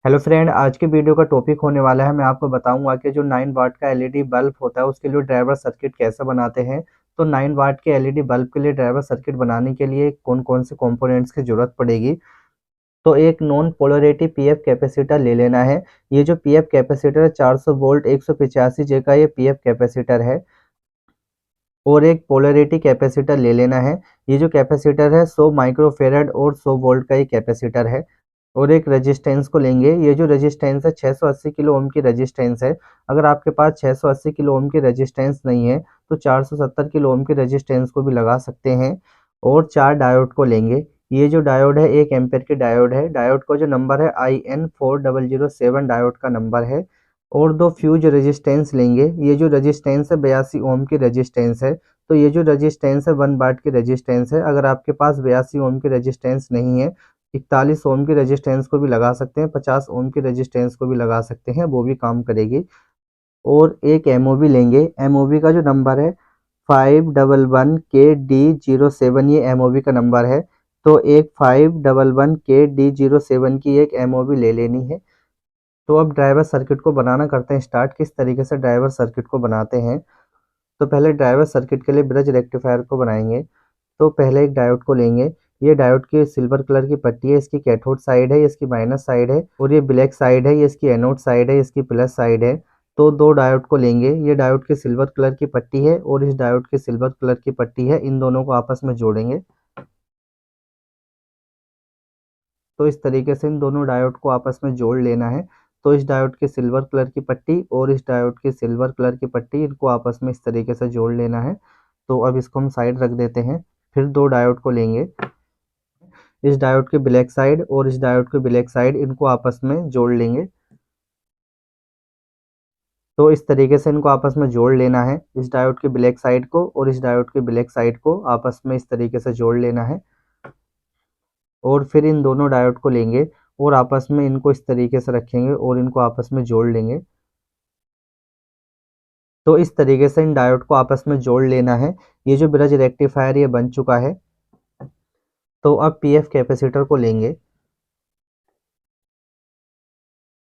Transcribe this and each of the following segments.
Hello friend, आज के video का टॉपिक होने वाला है। मैं आपको बताऊंगा कि जो 9 वाट का एलईडी बल्ब होता है उसके लिए ड्राइवर सर्किट कैसे बनाते हैं। तो 9 वाट के एलईडी बल्ब के लिए ड्राइवर सर्किट बनाने के लिए कौन कौन से कंपोनेंट्स की जरूरत पड़ेगी। तो एक नॉन पोलरिटी पीएफ कैपेसिटर ले लेना है। ये जो पीएफ कैपेसिटर है 400 वोल्ट 185 जे का ये पीएफ कैपेसिटर है। और एक पोलरिटी कैपेसिटर ले लेना है। ये जो कैपेसिटर है 100 माइक्रोफेरेड और 100 वोल्ट का ये कैपेसिटर है। और एक रेजिस्टेंस को लेंगे। ये जो रेजिस्टेंस है 680 किलो ओम की रेजिस्टेंस है। अगर आपके पास 680 किलो ओम की रेजिस्टेंस नहीं है तो 470 किलो ओम की रेजिस्टेंस को भी लगा सकते हैं। और 4 डायोड को लेंगे। ये जो डायोड है 1 एम्पेयर की डायोड है। डायोड का जो नंबर है IN4007 डायोड का नंबर है। और 2 फ्यूज रेजिस्टेंस लेंगे। ये जो रेजिस्टेंस है 82 ओम की रेजिस्टेंस है। तो ये जो रेजिस्टेंस है 1 वाट की रेजिस्टेंस है। अगर आपके पास 82 ओम की रेजिस्टेंस नहीं है 41 ओम की रेजिस्टेंस को भी लगा सकते हैं, 50 ओम की रेजिस्टेंस को भी लगा सकते हैं, वो भी काम करेगी। और एक एमओवी लेंगे। एमओवी का जो नंबर है 511KD07, ये एमओवी का नंबर है। तो एक 511KD07 की एक एमओवी ले लेनी है। तो अब ड्राइवर सर्किट को बनाना करते हैं स्टार्ट। किस तरीके से ड्राइवर सर्किट को बनाते हैं। तो पहले ड्राइवर सर्किट के लिए ब्रिज रेक्टिफायर को बनाएंगे। तो पहले एक डायोड को लेंगे। ये डायोड की सिल्वर कलर की पट्टी है, इसकी कैथोड साइड है, ये इसकी माइनस साइड है। और ये ब्लैक साइड है, ये इसकी एनोड साइड है, इसकी प्लस साइड है। तो 2 डायोड को लेंगे। ये डायोड की सिल्वर कलर की पट्टी है और इस डायोड की सिल्वर कलर की पट्टी है। इन दोनों को आपस में जोड़ेंगे। तो इस तरीके से इन दोनों डायोड को आपस में जोड़ लेना है। तो इस डायोड की सिल्वर कलर की पट्टी और इस डायोड की सिल्वर कलर की पट्टी, इनको आपस में इस तरीके से जोड़ लेना है। तो अब इसको हम साइड रख देते हैं। फिर 2 डायोड को लेंगे। इस डायोड के ब्लैक साइड और इस डायोड के ब्लैक साइड, इनको आपस में जोड़ लेंगे। तो इस तरीके से इनको आपस में जोड़ लेना है। इस डायोड के ब्लैक साइड को और इस डायोड के ब्लैक साइड को आपस में इस तरीके से जोड़ लेना है। और फिर इन दोनों डायोड को लेंगे और आपस में इनको इस तरीके से रखेंगे और इनको आपस में जोड़ लेंगे। तो इस तरीके से इन डायोड को आपस में जोड़ लेना है। ये जो ब्रिज रेक्टिफायर ये बन चुका है। तो अब पीएफ कैपेसिटर को लेंगे।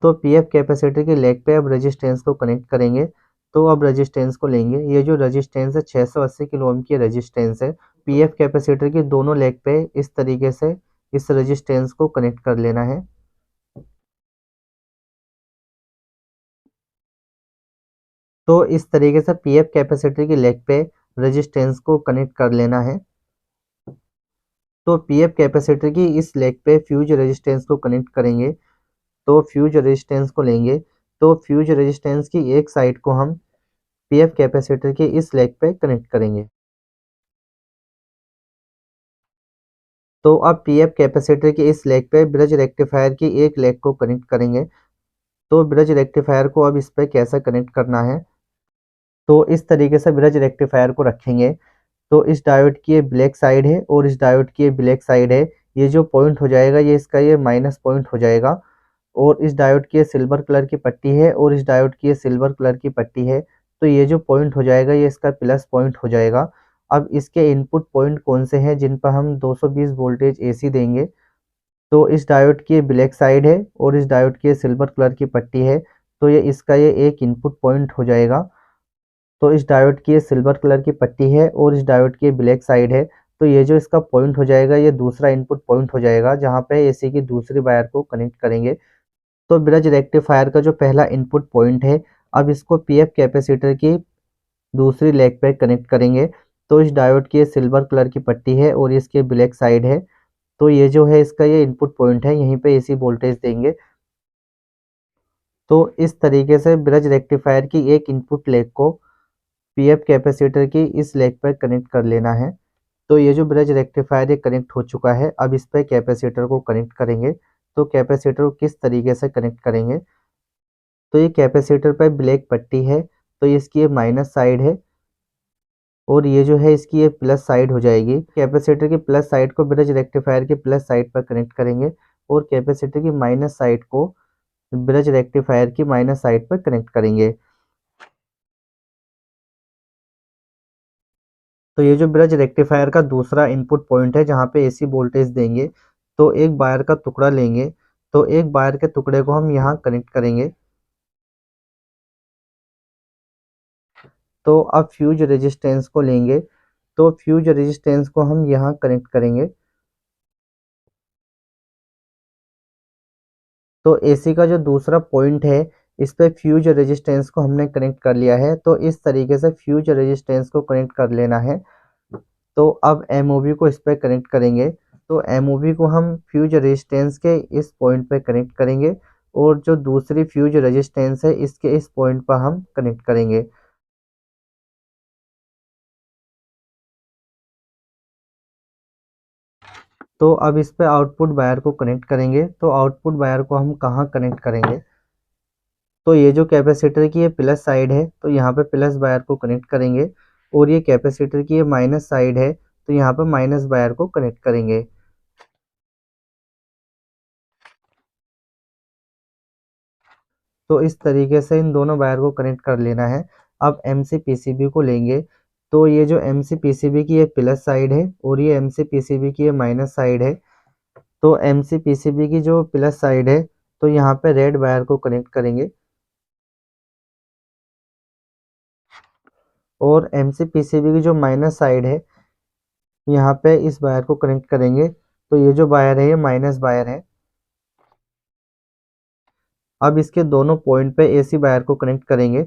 तो पीएफ कैपेसिटर के लेग पे अब रेजिस्टेंस को कनेक्ट करेंगे। तो अब रेजिस्टेंस को लेंगे। ये जो रेजिस्टेंस है 680 किलो ओम की रेजिस्टेंस है। पीएफ कैपेसिटर के दोनों लेग पे इस तरीके से इस रेजिस्टेंस को कनेक्ट कर लेना है। तो इस तरीके से पीएफ कैपेसिटर के लेग पे रेजिस्टेंस को कनेक्ट कर लेना है। तो पीएफ कैपेसिटर की इस लेग पे फ्यूज रेजिस्टेंस को कनेक्ट करेंगे। तो फ्यूज रेजिस्टेंस को लेंगे। तो फ्यूज रेजिस्टेंस की एक साइड को हम पीएफ कैपेसिटर के इस लेग पे कनेक्ट करेंगे। तो अब पीएफ कैपेसिटर के इस लेग पे ब्रिज रेक्टिफायर की एक लेग को कनेक्ट करेंगे। तो ब्रिज रेक्टिफायर को अब इस पे कैसे कनेक्ट करना है। तो इस तरीके से ब्रिज रेक्टिफायर को रखेंगे। तो इस डायोड की ये ब्लैक साइड है और इस डायोड की ये ब्लैक साइड है। ये जो पॉइंट हो जाएगा ये इसका ये माइनस पॉइंट हो जाएगा। और इस डायोड की ये सिल्वर कलर की पट्टी है और इस डायोड की ये सिल्वर कलर की पट्टी है। तो ये जो पॉइंट हो जाएगा ये इसका प्लस पॉइंट हो जाएगा। अब इसके इनपुट पॉइंट कौन से हैं जिन पर हम 220 वोल्टेज एसी देंगे। तो इस डायोड की ये ब्लैक साइड है और इस डायोड की ये सिल्वर कलर की पट्टी है। तो ये इसका ये एक इनपुट पॉइंट हो जाएगा। तो इस डायोड की ये सिल्वर कलर की पट्टी है और इस डायोड की ब्लैक साइड है। तो ये जो इसका पॉइंट हो जाएगा ये दूसरा इनपुट पॉइंट हो जाएगा जहाँ पे एसी की दूसरी वायर को कनेक्ट करेंगे। तो ब्रिज रेक्टिफायर का जो पहला इनपुट पॉइंट है अब इसको पीएफ कैपेसिटर की दूसरी लेग पे कनेक्ट करेंगे। तो इस डायोड की ये सिल्वर कलर की पट्टी है और इसके ब्लैक साइड है। तो ये जो है इसका ये इनपुट पॉइंट है, यहीं पे एसी वोल्टेज देंगे। तो इस तरीके से ब्रिज रेक्टिफायर की एक इनपुट लेग को पीएफ कैपेसिटर की इस लेग पर कनेक्ट कर लेना है। तो ये जो ब्रिज रेक्टिफायर ये कनेक्ट हो चुका है। अब इस पर कैपेसिटर को कनेक्ट करेंगे। तो कैपेसिटर को किस तरीके से कनेक्ट करेंगे। तो ये कैपेसिटर पर ब्लैक पट्टी है। तो इसकी ये माइनस साइड है और ये जो है इसकी ये प्लस साइड हो जाएगी। कैपेसिटर की प्लस साइड को ब्रिज रेक्टिफायर के प्लस साइड पर कनेक्ट करेंगे और कैपेसिटर की माइनस साइड को ब्रिज रेक्टिफायर की माइनस साइड पर कनेक्ट करेंगे। तो ये जो ब्रिज रेक्टिफायर का दूसरा इनपुट पॉइंट है जहाँ पे एसी वोल्टेज देंगे। तो एक वायर का टुकड़ा लेंगे। तो एक वायर के टुकड़े को हम यहाँ कनेक्ट करेंगे। तो अब फ्यूज रेजिस्टेंस को लेंगे, तो फ्यूज रेजिस्टेंस को हम यहाँ कनेक्ट करेंगे। तो एसी का जो दूसरा पॉइंट है, इस पे फ्यूज रेजिस्टेंस को हमने कनेक्ट कर लिया है। तो इस तरीके से फ्यूज रेजिस्टेंस को कनेक्ट कर लेना है। तो अब एमओवी को इस पे कनेक्ट करेंगे। तो एमओवी को हम फ्यूज रेजिस्टेंस के इस पॉइंट पे कनेक्ट करेंगे और जो दूसरी फ्यूज रेजिस्टेंस है इसके इस पॉइंट पर हम कनेक्ट करेंगे। तो अब इस पे आउटपुट वायर को कनेक्ट करेंगे। तो आउटपुट वायर को हम कहाँ कनेक्ट करेंगे, तो ये जो कैपेसिटर की ये प्लस साइड है, तो यहाँ पे प्लस वायर को कनेक्ट करेंगे। और ये कैपेसिटर की ये माइनस साइड है, तो यहाँ पे माइनस वायर को कनेक्ट करेंगे। तो इस तरीके से इन दोनों वायर को कनेक्ट कर लेना है। अब एमसी पीसीबी को लेंगे। तो ये जो एमसी पीसीबी की ये प्लस साइड है और ये एमसी पीसीबी की ये माइनस साइड है। तो एमसी पीसीबी की जो प्लस साइड है, तो यहाँ पे रेड वायर को कनेक्ट करेंगे और एमसी पीसीबी की जो माइनस साइड है, यहाँ पे इस वायर को कनेक्ट करेंगे। तो ये जो वायर है ये माइनस वायर है। अब इसके दोनों पॉइंट पे एसी वायर को कनेक्ट करेंगे।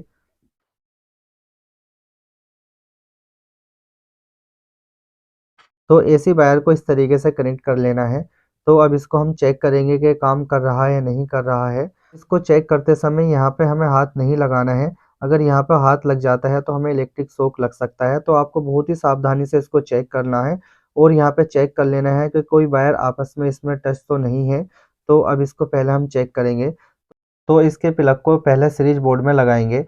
तो एसी वायर को इस तरीके से कनेक्ट कर लेना है। तो अब इसको हम चेक करेंगे कि काम कर रहा है या नहीं कर रहा है। इसको चेक करते समय यहाँ पे हमें हाथ नहीं लगाना है। अगर यहाँ पे हाथ लग जाता है तो हमें इलेक्ट्रिक शॉक लग सकता है। तो आपको बहुत ही सावधानी से इसको चेक करना है और यहाँ पे चेक कर लेना है कि कोई वायर आपस में इसमें टच तो नहीं है। तो अब इसको पहले हम चेक करेंगे। तो इसके प्लग को पहले सीरीज बोर्ड में लगाएंगे।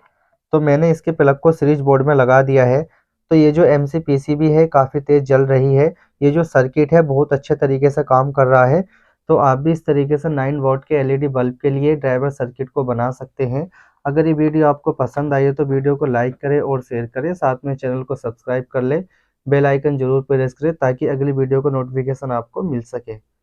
तो मैंने इसके प्लग को सीरीज बोर्ड में लगा दिया है। तो ये जो एमसी पीसीबी है काफ़ी तेज़ जल रही है। ये जो सर्किट है बहुत अच्छे तरीके से काम कर रहा है। तो आप भी इस तरीके से 9 वॉट के एलईडी बल्ब के लिए ड्राइवर सर्किट को बना सकते हैं। अगर ये वीडियो आपको पसंद आई है तो वीडियो को लाइक करें और शेयर करें, साथ में चैनल को सब्सक्राइब कर लें। बेल आइकन जरूर प्रेस करें ताकि अगली वीडियो को नोटिफिकेशन आपको मिल सके।